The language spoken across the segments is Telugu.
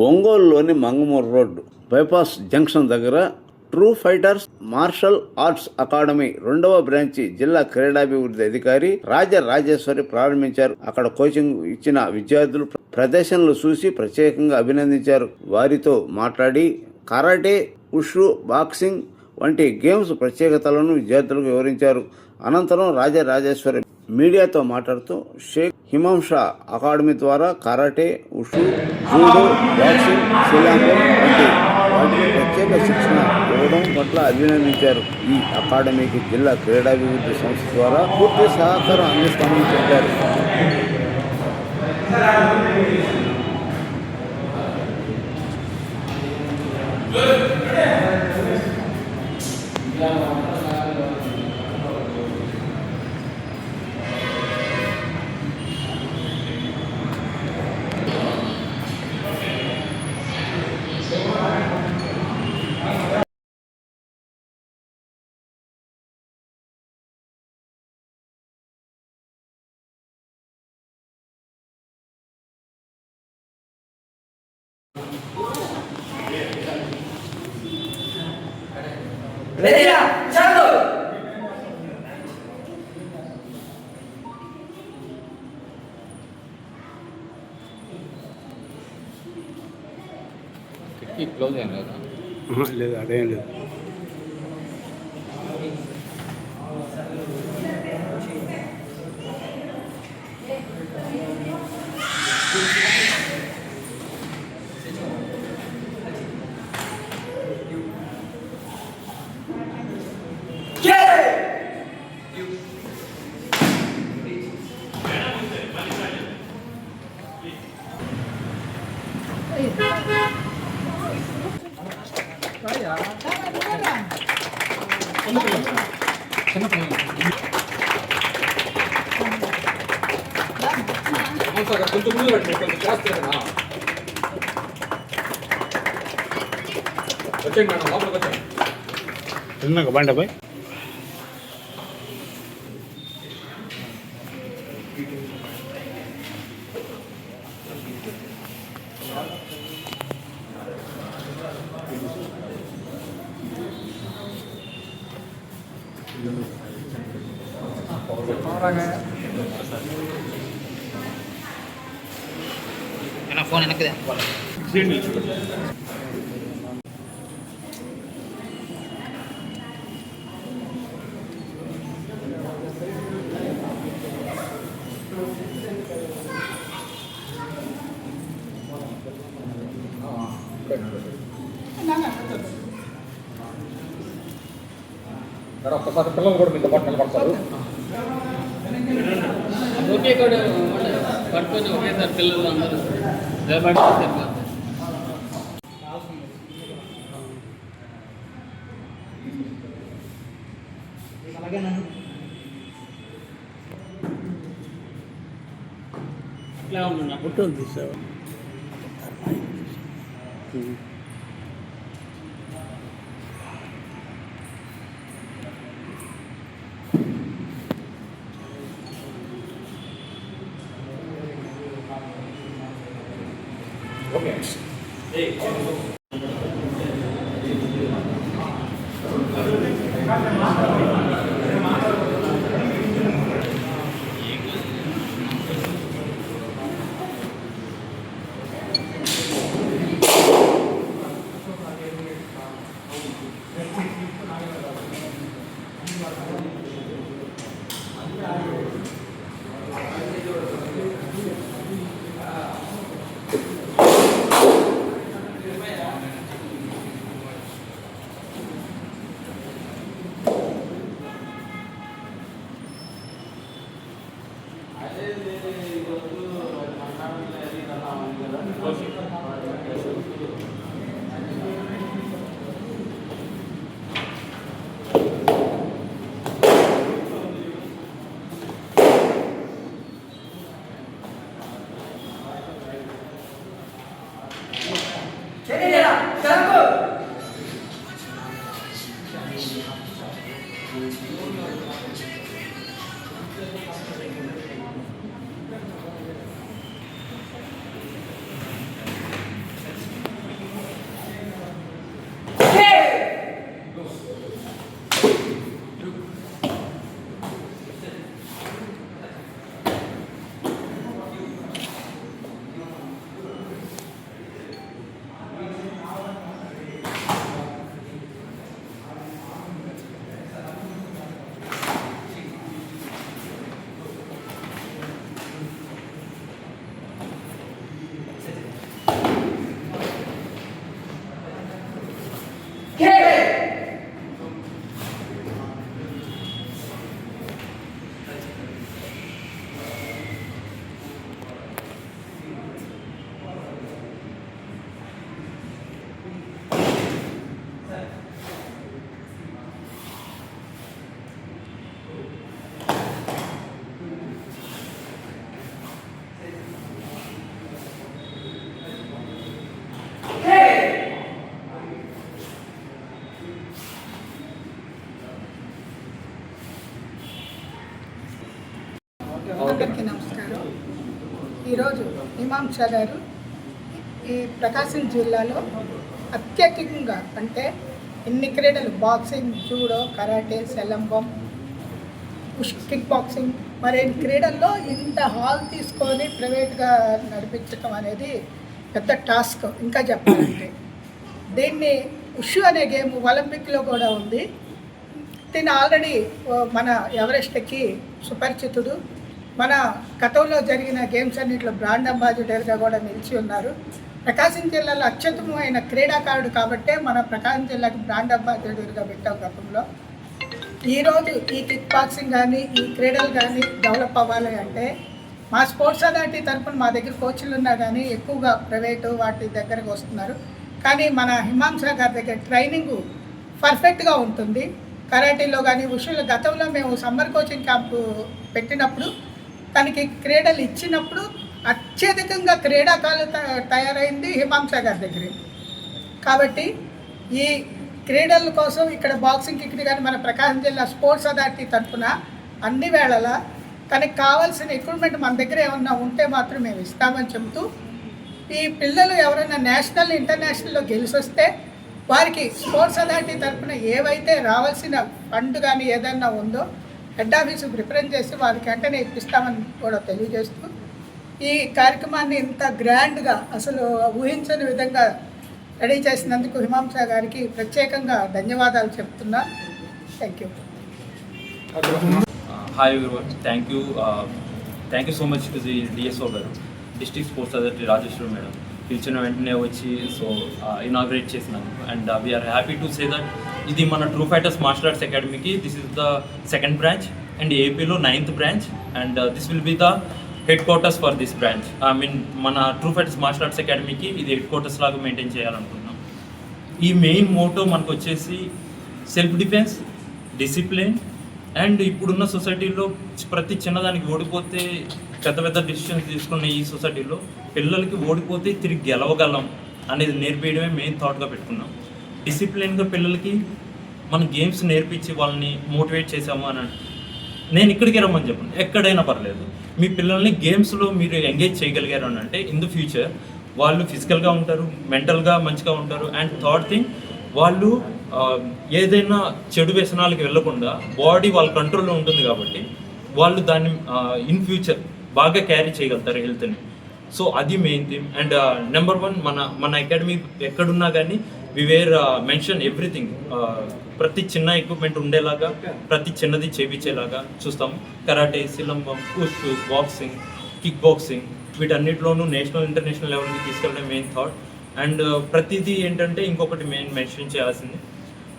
ఒంగోలులోని మంగమూరు రోడ్డు బైపాస్ జంక్షన్ దగ్గర true fighters martial arts academy 2వ బ్రాంచి జిల్లా క్రీడాభివృద్ధి అధికారి రాజేశ్వరి ప్రారంభించారు. అక్కడ కోచింగ్ ఇచ్చిన విద్యార్థులు ప్రదర్శనలు చూసి ప్రత్యేకంగా అభినందించారు. వారితో మాట్లాడి కరాటే, ఉషు, బాక్సింగ్ వంటి గేమ్స్ ప్రత్యేకతలను విద్యార్థులకు వివరించారు. అనంతరం రాజేశ్వరి మీడియాతో మాట్లాడుతూ షేక్ హిమాంషా అకాడమీ ద్వారా కరాటే, ఉషు, జూడో, బాక్సింగ్, శిలాంగం వంటి వాటికి ప్రత్యేక శిక్షణ ఇవ్వడం పట్ల అభినందించారు. ఈ అకాడమీకి జిల్లా క్రీడాభివృద్ధి సంస్థ ద్వారా పూర్తి సహకారం అందిస్తామని చెప్పారు. క్లోజ్ ఏం లేదా? లేదు, అదేం లేదు. కొంచెం ముందు పెట్టండి, కొంచెం చేస్తారా? వచ్చేయండి మేడం, లోపలికి వచ్చేయండి. చిన్నగా బండి పోయి ఫోన్ వెనకదే ఒక్కసారి పిల్లలు కూడా మీతో పాటు నిలబడతారు. ఒకే కూడా పట్టుకొని ఒకేసారి పిల్లలు అందరూ సరిపోతుంది. ఇట్లా ఉన్నా ఫోటోలు తీసావు. ఓకే. మీమాంస గారు ఈ ప్రకాశం జిల్లాలో అత్యధికంగా అంటే ఇన్ని క్రీడలు boxing, judo, karate, silambam, kick boxing మరి క్రీడల్లో ఇంత హాల్ తీసుకొని ప్రైవేట్గా నడిపించడం అనేది పెద్ద టాస్క్. ఇంకా చెప్పాలంటే దీన్ని ఉషు అనే గేమ్ ఒలింపిక్లో కూడా ఉంది. దీన్ని ఆల్రెడీ మన ఎవరెస్ట్కి సుపరిచితుడు. మన గతంలో జరిగిన గేమ్స్ అన్నింటిలో బ్రాండ్ అంబాసిడర్గా కూడా నిలిచి ఉన్నారు. ప్రకాశం జిల్లాలో అత్యుత్తమమైన క్రీడాకారుడు కాబట్టే మన ప్రకాశం జిల్లాకి బ్రాండ్ అంబాసిడర్గా పెట్టాం గతంలో. ఈరోజు ఈ కిక్ బాక్సింగ్ కానీ ఈ క్రీడలు కానీ డెవలప్ అవ్వాలి అంటే మా స్పోర్ట్స్ అథారిటీ తరఫున మా దగ్గర కోచ్లు ఉన్నా కానీ ఎక్కువగా ప్రైవేటు వాటి దగ్గరకు వస్తున్నారు. కానీ మన హిమాంస గారి దగ్గర ట్రైనింగ్ పర్ఫెక్ట్గా ఉంటుంది. కరాటీలో కానీ ఉషులో గతంలో మేము సమ్మర్ కోచింగ్ క్యాంపు పెట్టినప్పుడు తనకి క్రీడలు ఇచ్చినప్పుడు అత్యధికంగా క్రీడాకారులు తయారైంది హిమాంస గారి దగ్గర. కాబట్టి ఈ క్రీడల కోసం ఇక్కడ బాక్సింగ్ కిక్ కానీ మన ప్రకాశం జిల్లా స్పోర్ట్స్ అథారిటీ తరఫున అన్ని వేళలా తనకి కావాల్సిన ఎక్విప్మెంట్ మన దగ్గర ఏమన్నా ఉంటే మాత్రం మేము ఇస్తామని చెబుతూ ఈ పిల్లలు ఎవరైనా నేషనల్ ఇంటర్నేషనల్లో గెలిచొస్తే వారికి స్పోర్ట్స్ అథారిటీ తరఫున ఏవైతే రావాల్సిన ఫండ్ కానీ ఏదైనా ఉందో హెడ్ ఆఫీసు ప్రిఫరెన్స్ చేసి వారికి వెంటనే ఇప్పిస్తామని కూడా తెలియజేస్తూ ఈ కార్యక్రమాన్ని ఇంత గ్రాండ్గా అసలు ఊహించని విధంగా రెడీ చేసినందుకు హిమాంస గారికి ప్రత్యేకంగా ధన్యవాదాలు చెప్తున్నా. Thank you. Hi everyone, thank you so much to the DSO garu, District Sports Authority Rajeshwari madam. పిలిచిన వెంటనే వచ్చి ఇనాగ్రేట్ చేసినాను. And we are happy to say that ఇది మన ట్రూ ఫైటర్స్ మార్షల్ ఆర్ట్స్ అకాడమీకి this is the second branch and ఏపీలో 9th branch and this will be the headquarters for this branch. I mean మన ట్రూ ఫైటర్స్ మార్షల్ ఆర్ట్స్ అకాడమీకి ఇది హెడ్ క్వార్టర్స్ లాగా మెయింటైన్ చేయాలనుకుంటున్నాం. ఈ మెయిన్ మోటో మనకు వచ్చేసి సెల్ఫ్ డిఫెన్స్, డిసిప్లిన్ అండ్ ఇప్పుడున్న సొసైటీలో ప్రతి చిన్నదానికి ఓడిపోతే పెద్ద పెద్ద డిసిషన్స్ తీసుకున్న ఈ సొసైటీలో పిల్లలకి ఓడిపోతే తిరిగి గెలవగలం అనేది నేర్పించడమే మెయిన్ థాట్గా పెట్టుకున్నాం. డిసిప్లిన్గా పిల్లలకి మన గేమ్స్ నేర్పించి వాళ్ళని మోటివేట్ చేసాము అని నేను ఇక్కడికి రమ్మని చెప్పండి, ఎక్కడైనా పర్లేదు. మీ పిల్లల్ని గేమ్స్లో మీరు ఎంగేజ్ చేయగలిగారు అని అంటే ఇన్ ద ఫ్యూచర్ వాళ్ళు ఫిజికల్గా ఉంటారు, మెంటల్గా మంచిగా ఉంటారు. అండ్ థర్డ్ థింగ్ వాళ్ళు ఏదైనా చెడు వ్యసనాలకు వెళ్ళకుండా బాడీ వాళ్ళ కంట్రోల్లో ఉంటుంది కాబట్టి వాళ్ళు దాన్ని ఇన్ ఫ్యూచర్ బాగా క్యారీ చేయగలుగుతారు హెల్త్ని. సో అది మెయిన్ థింగ్. అండ్ నెంబర్ 1 మన అకాడమీ ఎక్కడున్నా కానీ వి వేర్ మెన్షన్ ఎవ్రీథింగ్. ప్రతి చిన్న ఎక్విప్మెంట్ ఉండేలాగా ప్రతి చిన్నది చేపించేలాగా చూస్తాము. Karate, silambam, push, boxing, kick boxing వీటన్నిటిలోనూ నేషనల్ ఇంటర్నేషనల్ లెవెల్కి తీసుకెళ్ళడం మెయిన్ థాట్. అండ్ ప్రతిదీ ఏంటంటే ఇంకొకటి మెయిన్ మెన్షన్ చేయాల్సింది,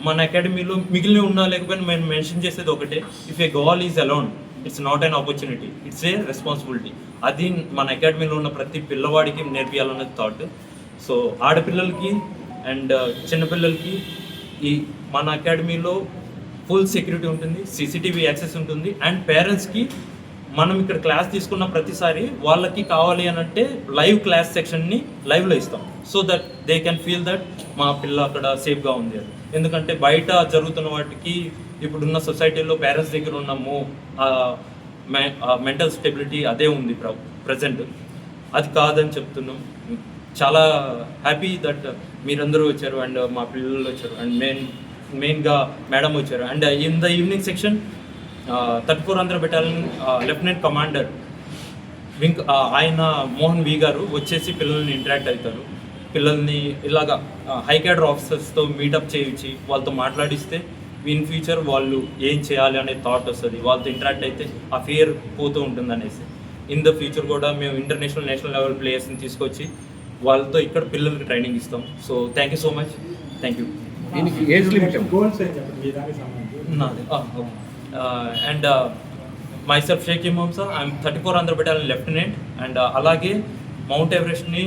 మన అకాడమీలో మిగిలిన ఉన్నా లేకపోయినా మేము మెన్షన్ చేసేది ఒకటే, if A goal is alone it's not an opportunity, it's a responsibility. అది మన అకాడమీలో ఉన్న ప్రతి పిల్లవాడికి నేర్పియాలన్నది థాట్. సో ఆడపిల్లలకి అండ్ చిన్నపిల్లలకి ఈ మన అకాడమీలో ఫుల్ సెక్యూరిటీ ఉంటుంది, సీసీటీవీ యాక్సెస్ ఉంటుంది. అండ్ పేరెంట్స్కి మనం ఇక్కడ క్లాస్ తీసుకున్న ప్రతిసారి వాళ్ళకి కావాలి అని అంటే లైవ్ క్లాస్ సెక్షన్ని లైవ్లో ఇస్తాం. So that they can feel that మా పిల్ల అక్కడ సేఫ్గా ఉంది అని. ఎందుకంటే బయట జరుగుతున్న వాటికి ఇప్పుడున్న సొసైటీలో పేరెంట్స్ దగ్గర ఉన్న మెంటల్ స్టెబిలిటీ అదే ఉంది ప్రజెంట్. అది కాదని చెప్తున్నాం. చాలా హ్యాపీ దట్ మీరందరూ వచ్చారు అండ్ మా పిల్లలు వచ్చారు అండ్ మెయిన్గా మేడం వచ్చారు. And in the evening section 34 Andhra battalion lieutenant commander wink ఆయన మోహన్ వి గారు వచ్చేసి పిల్లల్ని ఇంటరాక్ట్ అవుతారు. పిల్లల్ని ఇలాగా హై క్యాడర్ ఆఫీసర్స్తో మీటప్ చేయించి వాళ్ళతో మాట్లాడిస్తే ఇన్ ఫ్యూచర్ వాళ్ళు ఏం చేయాలి అనే థాట్ వస్తుంది. వాళ్ళతో ఇంటరాక్ట్ అయితే ఆ ఫియర్ పోతూ ఉంటుంది అనేసి. ఇన్ ద ఫ్యూచర్ కూడా మేము ఇంటర్నేషనల్ నేషనల్ లెవెల్ ప్లేయర్స్ని తీసుకొచ్చి వాళ్ళతో ఇక్కడ పిల్లలకి ట్రైనింగ్ ఇస్తాం. So thank you so much. Thank you. దీనికి ఏజ్ లిమిట్ నాది and myself Sheikh Imamsa, I'm 34 Andhra Battalion Lieutenant and అలాగే మౌంట్ ఎవరెస్ట్ని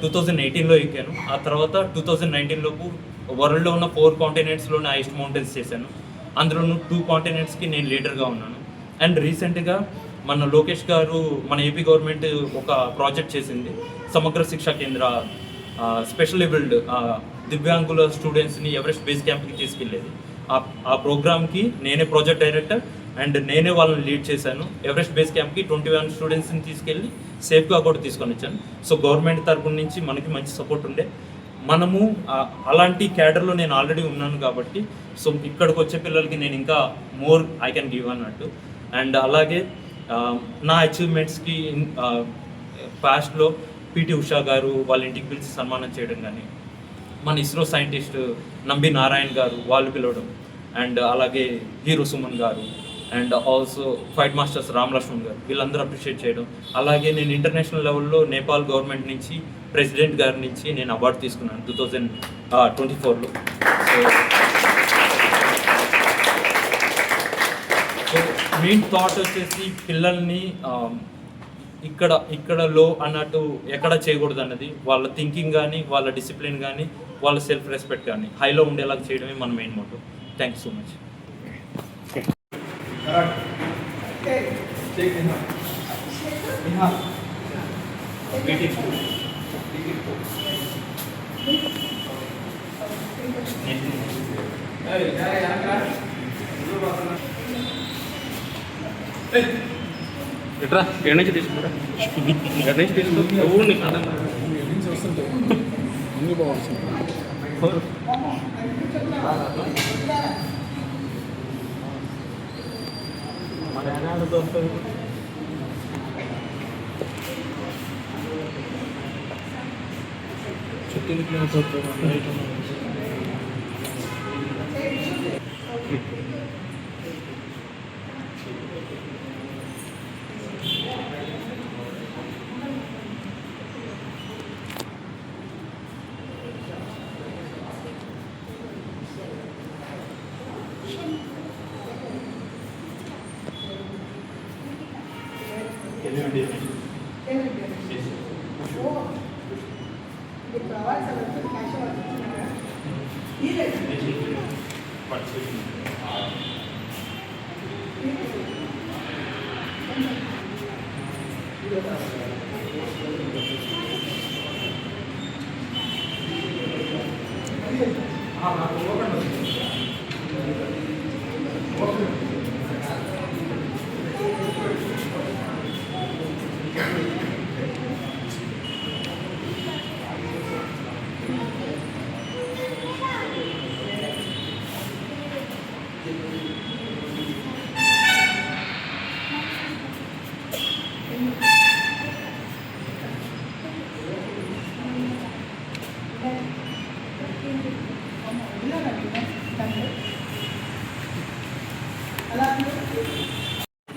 2018లో ఎక్కాను. ఆ తర్వాత 2019లోపు వరల్డ్లో ఉన్న 4 కాంటినెంట్స్లోనే హైయెస్ట్ మౌంటైన్స్ చేశాను. అందులోనూ 2 కాంటినెంట్స్కి నేను లీడర్గా ఉన్నాను. అండ్ రీసెంట్గా మన లోకేష్ గారు మన ఏపీ గవర్నమెంట్ ఒక ప్రాజెక్ట్ చేసింది, సమగ్ర శిక్షా కేంద్ర, స్పెషల్ ఏబుల్డ్ దివ్యాంగుల స్టూడెంట్స్ని ఎవరెస్ట్ బేస్ క్యాంప్కి తీసుకెళ్ళేది. ఆ ప్రోగ్రామ్కి నేనే ప్రాజెక్ట్ డైరెక్టర్ అండ్ నేనే వాళ్ళని లీడ్ చేశాను. ఎవరెస్ట్ బేస్ క్యాంప్కి 21 స్టూడెంట్స్ని తీసుకెళ్ళి సేఫ్గా కూడా తీసుకొని వచ్చాను. సో గవర్నమెంట్ తరపున నుంచి మనకి మంచి సపోర్ట్ ఉండే, మనము అలాంటి క్యాడర్లో నేను ఆల్రెడీ ఉన్నాను కాబట్టి సో ఇక్కడికి వచ్చే పిల్లలకి నేను ఇంకా మోర్ ఐ కెన్ గివ్ అన్నట్టు. అండ్ అలాగే నా అచీవ్మెంట్స్కి పాస్ట్లో పిటి ఉషా గారు వాళ్ళ ఇంటికి పిలిచి సన్మానం చేయడం కానీ, మన ఇస్రో సైంటిస్ట్ నంబి నారాయణ గారు వాళ్ళు పిలవడం, అండ్ అలాగే హీరో సుమన్ గారు, and also fight masters Ram Lakshman గారు, వీళ్ళందరూ అప్రిషియేట్ చేయడం. అలాగే నేను ఇంటర్నేషనల్ లెవెల్లో నేపాల్ గవర్నమెంట్ నుంచి ప్రెసిడెంట్ గారి నుంచి నేను అవార్డు తీసుకున్నాను 2024లో. సో మెయిన్ థాట్ వచ్చేసి పిల్లల్ని ఇక్కడ లో అన్నట్టు ఎక్కడ చేయకూడదు అన్నది, వాళ్ళ థింకింగ్ కానీ, వాళ్ళ డిసిప్లిన్ కానీ, వాళ్ళ సెల్ఫ్ రెస్పెక్ట్ కానీ హైలో ఉండేలాగా చేయడమే మన main motto. Thank you so much. ఎట్రా ఎక్కడి నుంచి తీసుకుంటా, ఎక్కడి నుంచి తీసుకుంటా ఊరిని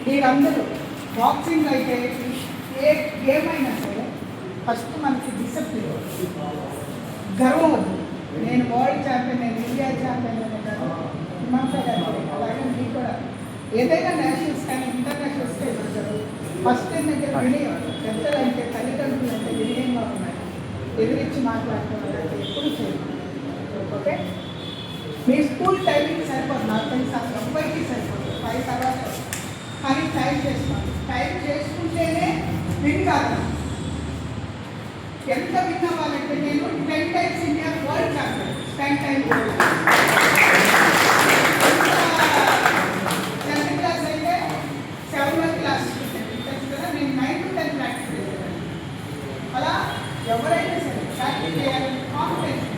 మీరందరూ బాక్సింగ్ అయితే ఏ గేమ్ అయినా సరే ఫస్ట్ మనకి డిసిప్లిన్, గర్వం వద్దు. నేను వరల్డ్ ఛాంపియన్, నేను ఇండియా ఛాంపియన్ అనే కాదు, హిమాంశా గారు అలాగే మీకు కూడా ఏదైనా నేషనల్స్ కానీ ఇంటర్నేషనల్స్కి వెళ్తారు. ఫస్ట్ ఏంటంటే వినయం, పెద్దలంటే తల్లిదండ్రులు అంటే వినయంగా ఉన్నాయి, ఎదిరించి మాట్లాడుతున్నారు, ఎప్పుడు చేయాలి. ఓకే, మీ స్కూల్ టైమింగ్ సరిపోదు, నాకు తెలిసి అసలు ఎవ్వరికి సరిపోదు, 5 తర్వాత కానీ టైం చేసుకోండి. టైం చేసుకుంటేనే విన్ కాదు. ఎంత విన్ అవ్వాలంటే నేను 10 times India world champion, 10 times 10th class అయితే 7th క్లాస్ కదా, నేను 9 to 10 ప్రాక్టీస్ చేశాను. అలా ఎవరైనా సరే ప్రాక్టీస్ చేయాలని కాన్ఫిడెన్స్